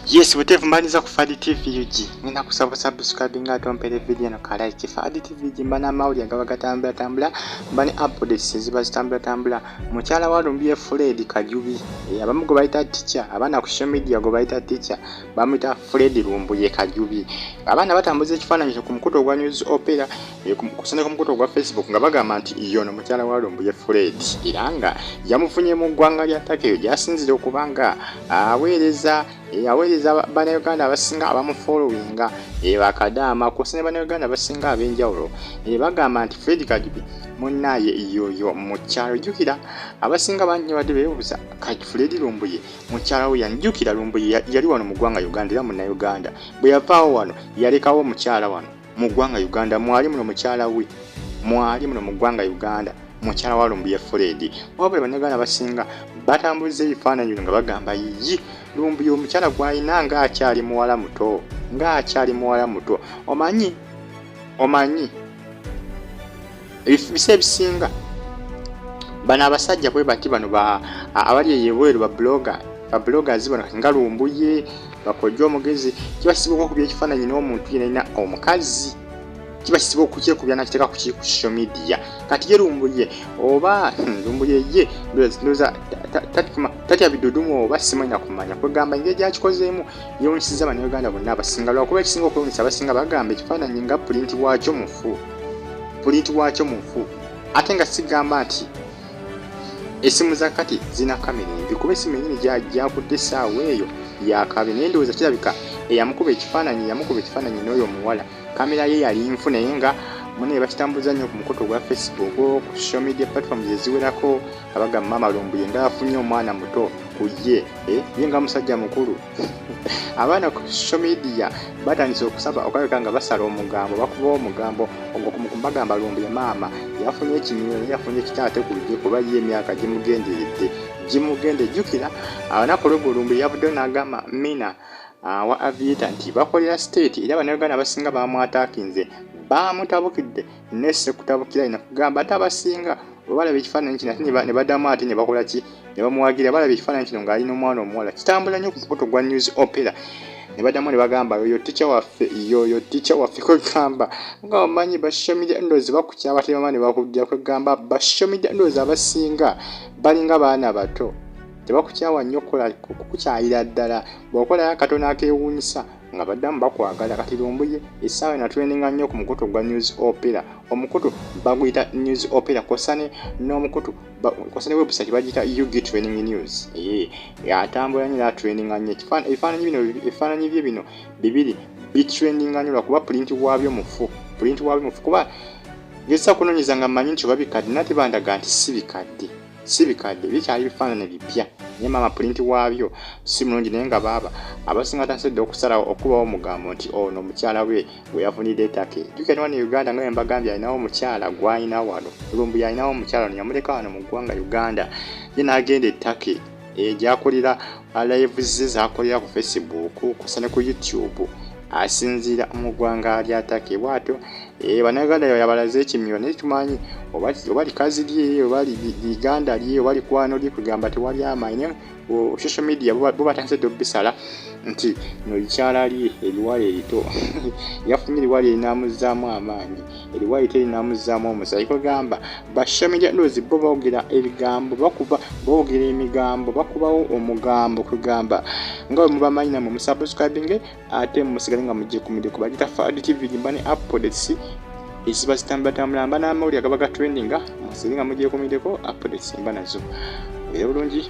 Yes, whatever mbaniza ku Fadi TV UG. Nina kusaba subscribe nga tompere video no like. Fadi TV UG mbana mawuli agawa gatambula mbani updates ziba zitambula. Mukyala wa Lumbuye Fred Kajubi. Abamu go bayita teacher, abana ku social media go bayita teacher. Bamwita Fred Lumbuye Kajubi. Abana batambuza ekifaananyi ku mukuto gwa news opera, kusana ku mukuto gwa Facebook nga bagamba nti yono mukyala wa Lumbuye Fred. Iranga yamufunye mu ggwanga lya Takeyo jasinzire okubanga aweereza Bannayuganda abasinga abamufollowinga bakadaama kusene Bannayuganda abasinga ab'enjawulo bagamba nti Fred Kajubi munnaye yoyo mukyalo jjukira abasinga bangi badde beebuuza kati Fred Lumbuye mukyalo we yanjukira Lumbuye yali wano mu ggwanga Uganda era munnayuganda bwe yavaawo wano yalekawo mukyala wano mu ggwanga Uganda mwali muno mukyala we mwali muno mu ggwanga Uganda mukyala wa Lumbuye Fred wabula Bannayuganda abasinga batambuliza ebifaananyi nga bagamba yiyi Lumbuye omukyala gw'alina ng'akyali muwala muto omanyi ebisa ebisinga bano abasajja bwe bati bano abali eyebweru bloggers bano nga Lumbuye bakojja omugezi kibasiba okukubya ekifaananyi n'omuntu yenna omukazi kibasiba okukyekubya nakiteeka ku social media kati ye Lumbuye oba Lumbuye ye ndoza tatya bidudumu oba simanyi nakumanya kwegamba engeri gyakikozeemu yewunyisiza Bannayuganda bonna abasinga lwakuba ekisinga okwewunyisa abasinga bagamba ekifaananyi nga pulinti waakyo mufu ate nga sigamba nti esimu za kati zina kamera embi kuba esimu yennyini gyakudde essaawa eyo yakabe naye ndowooza kirabika yamukuba ekifaananyi n'oyo omuwala kamera ye yali nfu naye nga mune bakitambuza nnyo ku mukuto gwa Facebook ku social media platforms eziwerako abagamba Mama Lumbuye ng'afunye omwana muto ku ye nga musajja mukulu abaana ku social media batandise okusaba okulabika nga basala omugambo bakuba omugambo ogwo bagamba Lumbuye maama yafunye ekimiro yafunye ekitaate ku lugye kuba ye emyaka gimugende jjukira abanaku olwegwo Lumbuye yavuddeyo n'agamba Mina wa Avieta nti bakolera state era Bannayuganda abasinga bamwataakinze bamutabukidde nesse kutabukira ina kugamba ate abasinga balaba ekifaananyi kino ate ne baddamu ate ne bakola ki ne bamuwagira balaba ekifaananyi kino ng'alina omwana omuwala kitambula nnyo ku mukuto gwa news opera ne baddamu ne bagamba yoyo teacher waffe kwegamba nga omanyi social media ndowooza bakukyaba tebama ne bakujja kwegamba social media ndowooza abasinga balinga baana bato tebakukyawa nnyo kukukyayira ddala bw'okolayo akatono akeewuunyisa nga baddamu bakwagala kati Lumbuye essaawa enatweninga nnyo ku mukutu gwa news opera omukutu baguyita news opera kosane n'omukutu kosane website bagiyita UG Training News atambula nnyo n'atweninga nnyo ebifaananyi bye bino bibiri bitrendinga nnyo lwakuba pulinti waabyo mufu kuba ngezesa okunoonyeza nga mmanyi nti oba bikadde nate bandaga nti si bikadde bikyali bifaananyi bipya naye maama pulinti waabyo si mulungi naye nga baaba abasinga tasedde okusalawo okubawo omugambo nti ono mukyala we yafunidde ettake jjukira wano Uganda nga mbagambye alinawo omukyala gw'alina wano Lumbuye alinawo omukyala ono yamuleka wano mu ggwanga Uganda ye n'agenda ettake gyakolera lives ze z'akolera ku Facebook kusa ne ku YouTube asinziira mu ggwanga lya Take bw'atyo Bannayuganda yabalaze ekimiro naye tumanyi oba likazi lye oba liganda lye oba likwano lye kugamba tewali amaanyi social media bo batandise obbisala nti no likyala lye eriwala erito yafunye eriwala erinaamuzzaamu amaanyi eriwala erito erinaamuzzaamu omusaayi kugamba ba social media ndowooza bo boogera ebigambo boogera emigambo bakubawo omugambo kugamba nga bwe mubamanyi namwe musubscribinge ate musigale nga mujje ku mideko bagita Fadi TV mbane updates eziba zitambula mba n'amawulire agaba ga trendinga musiringa mujje ku mideko updates mba nazo era bulungi